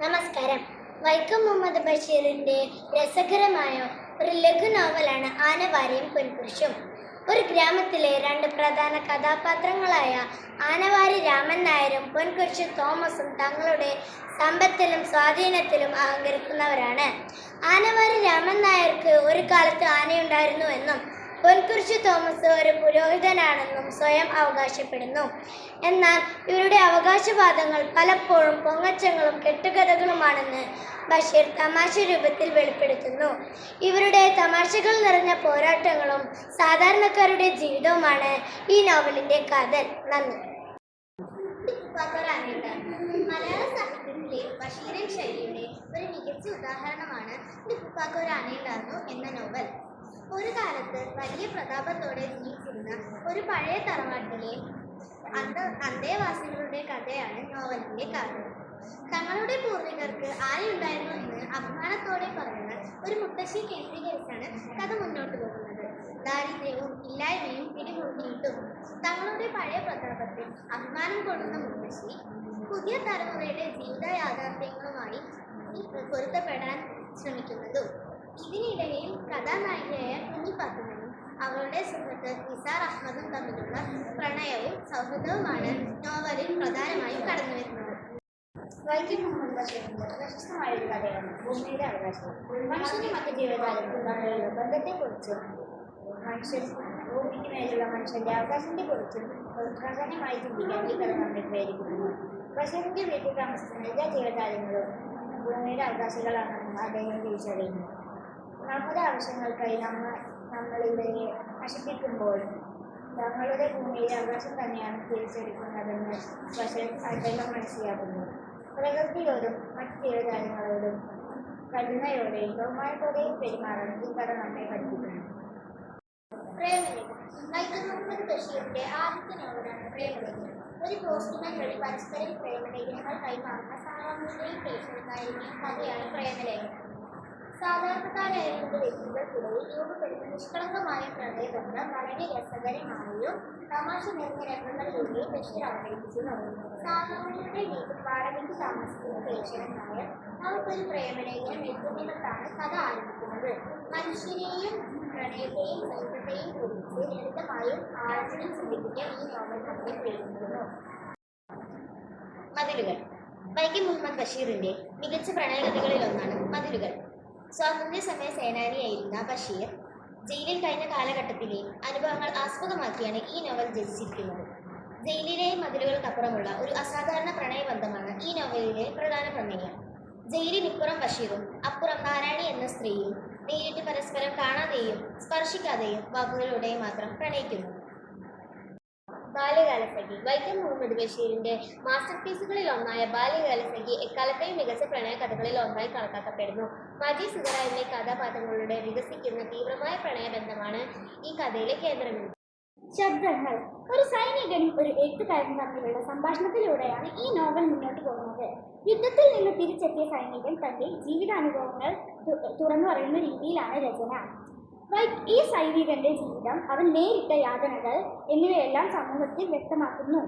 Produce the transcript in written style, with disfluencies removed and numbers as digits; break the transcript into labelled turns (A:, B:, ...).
A: നമസ്കാരം. വൈക്കം മുഹമ്മദ് ബഷീറിന്റെ രസകരമായ ഒരു ലഘു നോവലാണ് ആനവാരിയും പൊൻകുരിശും. ഒരു ഗ്രാമത്തിലെ രണ്ട് പ്രധാന കഥാപാത്രങ്ങളായ ആനവാരി രാമൻ നായരും പൊൻകുരിശ് തോമസും തങ്ങളുടെ സമ്പത്തിലും സ്വാധീനത്തിലും അഹങ്കരിക്കുന്നവരാണ്. ആനവാരി രാമൻ നായർക്ക് ഒരു കാലത്ത് ആനയുണ്ടായിരുന്നു എന്നും പൊൻകുരിശ് തോമസ് ഒരു പുരോഹിതനാണെന്നും സ്വയം അവകാശപ്പെടുന്നു. എന്നാൽ ഇവരുടെ അവകാശവാദങ്ങൾ പലപ്പോഴും പൊങ്ങച്ചങ്ങളും കെട്ടുകഥകളുമാണെന്ന് ബഷീർ തമാശ രൂപത്തിൽ വെളിപ്പെടുത്തുന്നു. ഇവരുടെ തമാശകൾ നിറഞ്ഞ പോരാട്ടങ്ങളും സാധാരണക്കാരുടെ ജീവിതവുമാണ് ഈ നോവലിന്റെ കാതൽ. നന്ദി. മലയാള സാഹിത്യത്തിലെ ബഷീരൻ ശൈലിയുടെ ഒരു മികച്ച ഉദാഹരണമാണ് ആനയുണ്ടായിരുന്നു എന്ന നോവൽ. ഒരു കാലത്ത് വലിയ പ്രതാപത്തോടെ ജീവിച്ചിരുന്ന ഒരു പഴയ തറവാട്ടിലെ അന്തേവാസികളുടെ കഥയാണ് നോവലിന്റെ കാരണം. തങ്ങളുടെ പൂർവികർക്ക് ആനയുണ്ടായിരുന്നു എന്ന് അഭിമാനത്തോടെ പറയുന്ന ഒരു മുത്തശ്ശി കേന്ദ്രീകരിച്ചാണ് കഥ മുന്നോട്ട് പോകുന്നത്. ദാരിദ്ര്യവും ഇല്ലായ്മയും പിടിമുറുക്കിയിട്ടും തങ്ങളുടെ പഴയ പ്രതാപത്തിൽ അഭിമാനം കൊള്ളുന്ന മുത്തശ്ശി പുതിയ തലമുറയുടെ ജീവിത യാഥാർത്ഥ്യങ്ങളുമായി പൊരുത്തപ്പെടാൻ ശ്രമിക്കുന്നതും. ഇതിനിടയിൽ കഥാനായികയായ കുഞ്ഞി ഫാത്തിമയും അവളുടെ സുഹൃത്ത് നിസാർ അഹമ്മദും തമ്മിലുള്ള പ്രണയവും സൗഹൃദവുമാണ് നോവലിൽ പ്രധാനമായും കടന്നുവരുന്നത്.
B: വൈക്കം മുഹമ്മദ് ബഷീറിന്റെ പ്രശസ്തമായ ഒരു കഥയാണ് ഭൂമിയുടെ അവകാശം. മനുഷ്യന്റെ മറ്റ് ജീവജാലങ്ങൾ തമ്മിലുള്ള ബന്ധത്തെക്കുറിച്ചും ഭൂമിക്ക് മേലുള്ള മനുഷ്യന്റെ അവകാശത്തെക്കുറിച്ചും പ്രാധാന്യമായി ചിന്തിക്കാൻ ഈ കഥ നമ്മെ പ്രേരിപ്പിക്കുന്നു. ബഷീറിന്റെ വീട്ടിൽ താമസിക്കുന്ന എല്ലാ ജീവജാലങ്ങളും ഭൂമിയുടെ അവകാശികളാണെന്ന് അദ്ദേഹം തിരിച്ചറിയുന്നു. നമ്മുടെ ആവശ്യങ്ങൾക്കായി നമ്മൾ ഇവരെ നശിപ്പിക്കുമ്പോൾ തങ്ങളുടെ ഭൂമിയിലെ അവകാശം തന്നെയാണ് തിരിച്ചെടുക്കുന്നതെന്ന് ബഷീർ അദ്ദേഹം മനസ്സിലാക്കുന്നു. പ്രകൃതിയോടും മറ്റ് ജീവജാലങ്ങളോടും കരുണയോടെയും ബഹുമാനത്തോടെയും പെരുമാറാൻ ഈ കഥ നമ്മെ പഠിപ്പിക്കുന്നു.
A: പ്രേമലേഖനം. വൈക്കം മുഹമ്മദ് ബഷീറിന്റെ ആദ്യത്തെ നോവലാണ് പ്രേമലേഖനം. ഒരു പോസ്റ്റ്മാൻ വഴി പരസ്പരം പ്രേമലേഖനങ്ങൾ കൈമാറുന്ന സാമൂഹികയും പ്രേക്ഷകരുടെയും കഥയാണ് പ്രേമലേഖനം. സാധാരണക്കാരായ രണ്ട് വ്യക്തികൾക്കിടയിൽ രൂപപ്പെടുന്ന നിഷ്കളങ്കമായ പ്രണയബന്ധം വളരെ രസകരമായും തമാശ നിറഞ്ഞ രംഗങ്ങളിലൂടെയും ബഷീർ അവതരിപ്പിക്കുന്നു. സാധാരണയുടെ വീട്ടിൽ വാടകയ്ക്ക് താമസിക്കുന്ന പ്രേക്ഷകൻ നായർ അവർക്കൊരു പ്രേമലേഖനം എഴുതുന്നിടത്താണ് കഥ ആരംഭിക്കുന്നത്. മനുഷ്യരെയും പ്രണയത്തെയും ബന്ധത്തെയും കുറിച്ച് ലളിതമായും ആഴത്തിലും ചിന്തിപ്പിക്കാൻ ഈ നോവൽ നമ്മെ പ്രേരിപ്പിക്കുന്നു.
B: മതിലുകൾ. വൈക്കം മുഹമ്മദ് ബഷീറിന്റെ മികച്ച പ്രണയകഥകളിലൊന്നാണ് മതിലുകൾ. സ്വാതന്ത്ര്യ സമയ സേനാനിയായിരുന്ന ബഷീർ ജയിലിൽ കഴിഞ്ഞ കാലഘട്ടത്തിലെ അനുഭവങ്ങൾ ആസ്പദമാക്കിയാണ് ഈ നോവൽ രചിച്ചിരിക്കുന്നത്. ജയിലിലെ മതിലുകൾക്കപ്പുറമുള്ള ഒരു അസാധാരണ പ്രണയബന്ധമാണ് ഈ നോവലിലെ പ്രധാന പ്രമേയം. ജയിലിനിപ്പുറം ബഷീറും അപ്പുറം നാരായണി എന്ന സ്ത്രീയും നേരിട്ട് പരസ്പരം കാണാതെയും സ്പർശിക്കാതെയും വാക്കുകളിലൂടെയും മാത്രം പ്രണയിക്കുന്നു. ബാല്യകാലസഖി. വൈക്കം മുഹമ്മദ് ബഷീറിന്റെ മാസ്റ്റർ പീസുകളിൽ ഒന്നായ ബാല്യകാലസഖി എക്കാലത്തെയും മികച്ച പ്രണയ കഥകളിൽ ഒന്നായി കണക്കാക്കപ്പെടുന്നു. മജി സുഗറ എന്നീ കഥാപാത്രങ്ങളുടെ വികസിക്കുന്ന തീവ്രമായ പ്രണയബന്ധമാണ് ഈ കഥയിലെ കേന്ദ്രബിന്ദു.
A: ശബ്ദങ്ങൾ. ഒരു സൈനികനും ഒരു എഴുത്തുകാരനും തമ്മിലുള്ള സംഭാഷണത്തിലൂടെയാണ് ഈ നോവൽ മുന്നോട്ട് പോകുന്നത്. യുദ്ധത്തിൽ നിന്ന് തിരിച്ചെത്തിയ സൈനികൻ തന്റെ ജീവിതാനുഭവങ്ങൾ തുറന്നു പറയുന്ന രീതിയിലാണ് രചന. ഈ സൈനികന്റെ ജീവിതം, അവൻ നേരിട്ട യാതനകൾ എന്നിവയെല്ലാം സമൂഹത്തിൽ വ്യക്തമാക്കുന്നു.